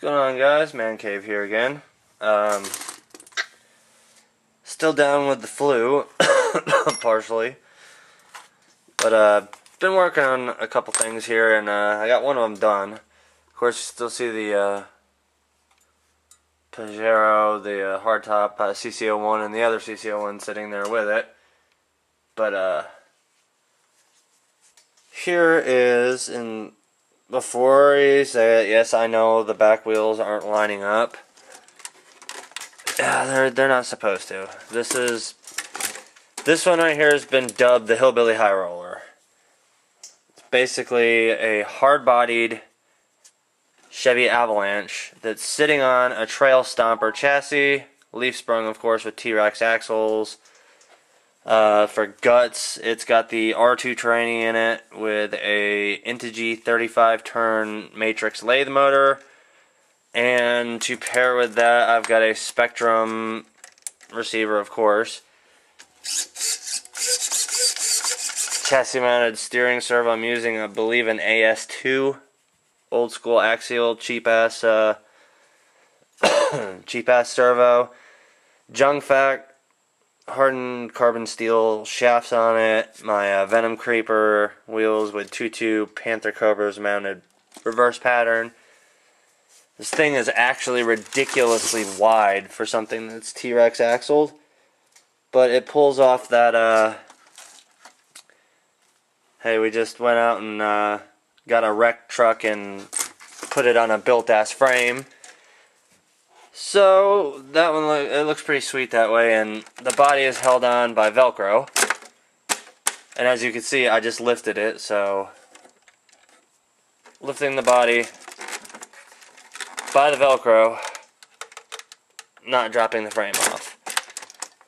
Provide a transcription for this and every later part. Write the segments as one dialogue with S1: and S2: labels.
S1: What's going on, guys? Man Cave here again. Still down with the flu, partially. But been working on a couple things here, and I got one of them done. Of course, you still see the Pajero, the hardtop CC01, and the other CC01 sitting there with it. But here is in. Before you say it, yes, I know the back wheels aren't lining up. They're not supposed to. This one right here has been dubbed the Hillbilly High Roller. It's basically a hard-bodied Chevy Avalanche that's sitting on a trail Stomper chassis, leaf sprung, of course, with T-Rex axles. For guts, it's got the R2 tranny in it with a Integy 35 turn matrix lathe motor, and to pair with that I've got a Spectrum receiver, of course. Chassis mounted steering servo. I'm using, I believe, an AS2, old school axial, cheap ass servo. Junk Fact hardened carbon steel shafts on it, my Venom Creeper wheels with 2.2 Panther Cobras mounted reverse pattern. This thing is actually ridiculously wide for something that's T-Rex axled, but it pulls off that, hey, we just went out and got a wrecked truck and put it on a built-ass frame. So that one it looks pretty sweet that way, and the body is held on by Velcro. And as you can see, I just lifted it, so lifting the body by the Velcro, not dropping the frame off.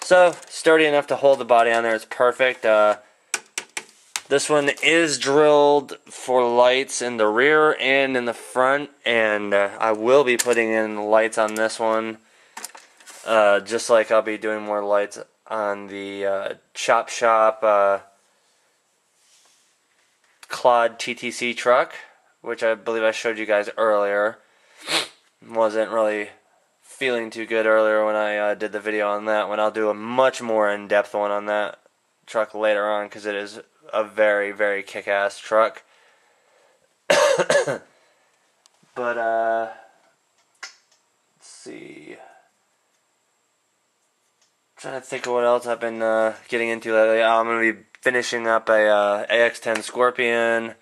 S1: So sturdy enough to hold the body on there. It's perfect. This one is drilled for lights in the rear and in the front, and I will be putting in lights on this one, just like I'll be doing more lights on the Chop Shop Claude TTC truck, which I believe I showed you guys earlier. Wasn't really feeling too good earlier when I did the video on that one. I'll do a much more in-depth one on that truck later on, because it is a very, very kick-ass truck. But, let's see. Trying to think of what else I've been getting into lately. I'm going to be finishing up a AX10 Scorpion.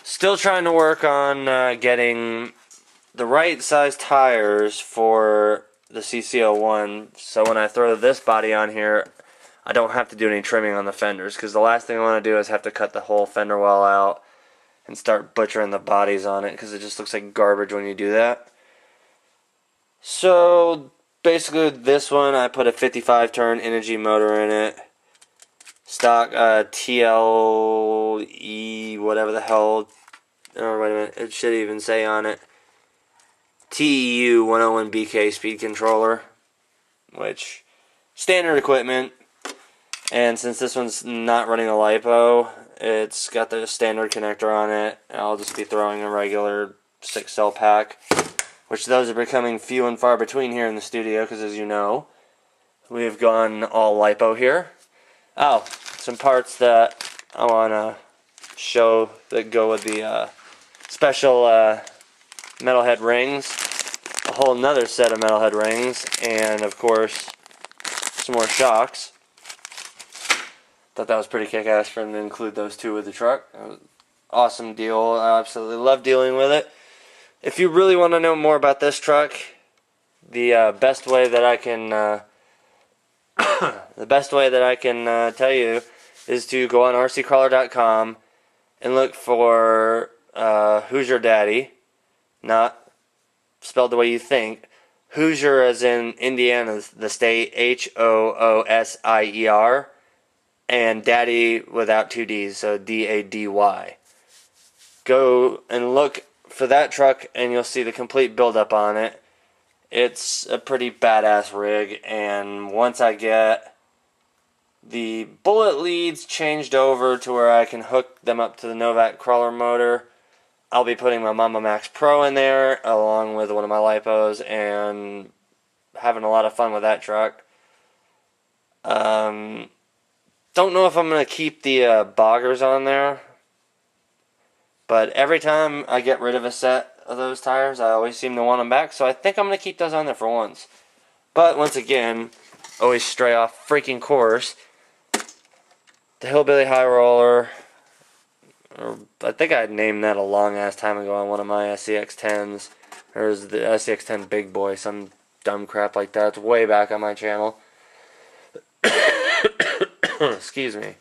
S1: Still trying to work on getting the right size tires for the CC01, so when I throw this body on here, I don't have to do any trimming on the fenders, because the last thing I want to do is have to cut the whole fender well out and start butchering the bodies on it, because it just looks like garbage when you do that. So basically this one, I put a 55 turn Integy motor in it, stock TLE whatever the hell, oh wait a minute, it should even say on it, TEU 101BK speed controller, which standard equipment. And since this one's not running a LiPo, it's got the standard connector on it. I'll just be throwing a regular 6-cell pack, which those are becoming few and far between here in the studio, because as you know, we've gone all LiPo here. Oh, some parts that I want to show that go with the special metalhead rings, a whole nother set of metalhead rings, and of course, some more shocks. Thought that was pretty kick-ass for them to include those two with the truck. That was an awesome deal. I absolutely love dealing with it. If you really want to know more about this truck, the best way that I can tell you is to go on rccrawler.com and look for Hoosier Daddy, not spelled the way you think. Hoosier as in Indiana, the state, Hoosier. And Daddy without two D's, so D-A-D-Y. Go and look for that truck, and you'll see the complete build-up on it. It's a pretty badass rig, and once I get the bullet leads changed over to where I can hook them up to the Novak crawler motor, I'll be putting my Mama Max Pro in there along with one of my lipos and having a lot of fun with that truck. Don't know if I'm going to keep the boggers on there, but every time I get rid of a set of those tires, I always seem to want them back, so I think I'm going to keep those on there for once. But once again, always stray off freaking course. The Hillbilly High Roller, or I think I named that a long ass time ago on one of my SCX10s. There's the SCX10 Big Boy, some dumb crap like that. It's way back on my channel. Excuse me.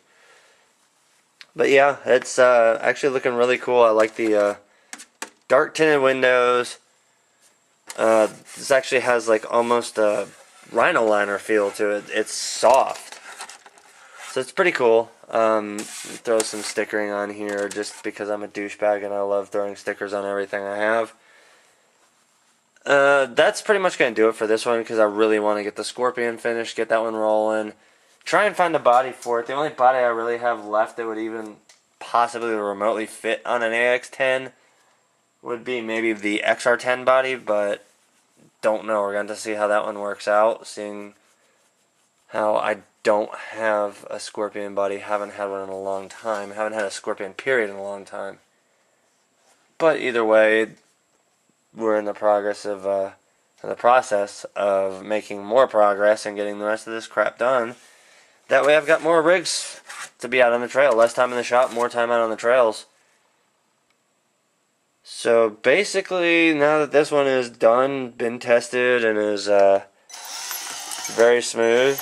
S1: But yeah, it's actually looking really cool. I like the dark tinted windows. This actually has like almost a Rhino liner feel to it. It's soft. So it's pretty cool. Throw some stickering on here just because I'm a douchebag and I love throwing stickers on everything I have. That's pretty much going to do it for this one because I really want to get the Scorpion finished, get that one rolling. Try and find a body for it. The only body I really have left that would even possibly remotely fit on an AX10 would be maybe the XR10 body, but don't know. We're going to see how that one works out, seeing how I don't have a Scorpion body, haven't had one in a long time, haven't had a Scorpion period in a long time. But either way, we're in the process of making more progress and getting the rest of this crap done. That way I've got more rigs to be out on the trail, less time in the shop, more time out on the trails. So basically, now that this one is done, been tested, and is very smooth,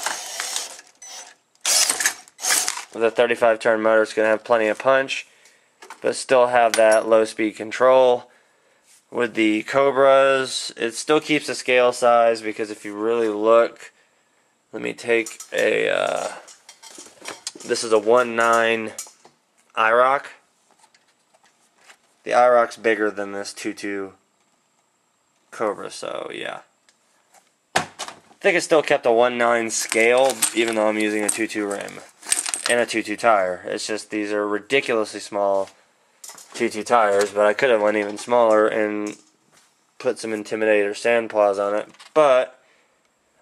S1: with a 35 turn motor, it's going to have plenty of punch, but still have that low speed control. With the Cobras, it still keeps the scale size, because if you really look, let me take a, this is a 1.9 IROC. The IROC's bigger than this 2.2 Cobra, so yeah. I think it still kept a 1.9 scale, even though I'm using a 2.2 rim and a 2.2 tire. It's just these are ridiculously small 2.2 tires, but I could have went even smaller and put some Intimidator sand paws on it. But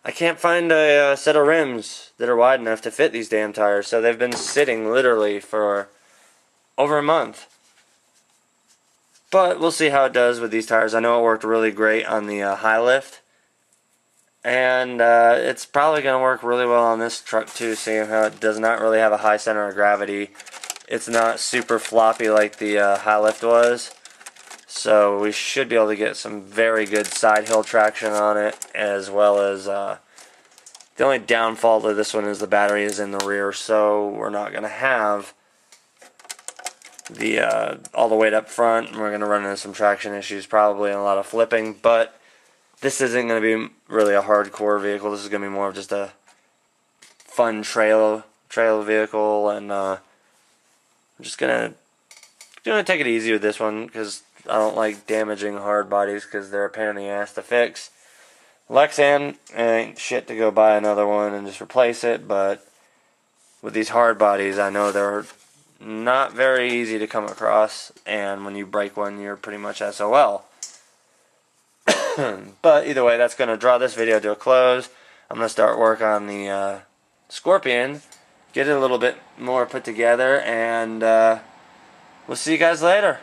S1: I can't find a set of rims that are wide enough to fit these damn tires, so they've been sitting literally for over a month. But we'll see how it does with these tires. I know it worked really great on the high lift. And it's probably going to work really well on this truck too, seeing how it does not really have a high center of gravity. It's not super floppy like the high lift was. So we should be able to get some very good side hill traction on it, as well as the only downfall to this one is the battery is in the rear, so we're not going to have the all the weight up front, and we're going to run into some traction issues probably and a lot of flipping. But this isn't going to be really a hardcore vehicle. This is going to be more of just a fun trail vehicle, and I'm just going to take it easy with this one because I don't like damaging hard bodies because they're a pain in the ass to fix. Lexan ain't shit to go buy another one and just replace it, but with these hard bodies, I know they're not very easy to come across, and when you break one, you're pretty much SOL. But either way, that's going to draw this video to a close. I'm going to start work on the Scorpion, get it a little bit more put together, and we'll see you guys later.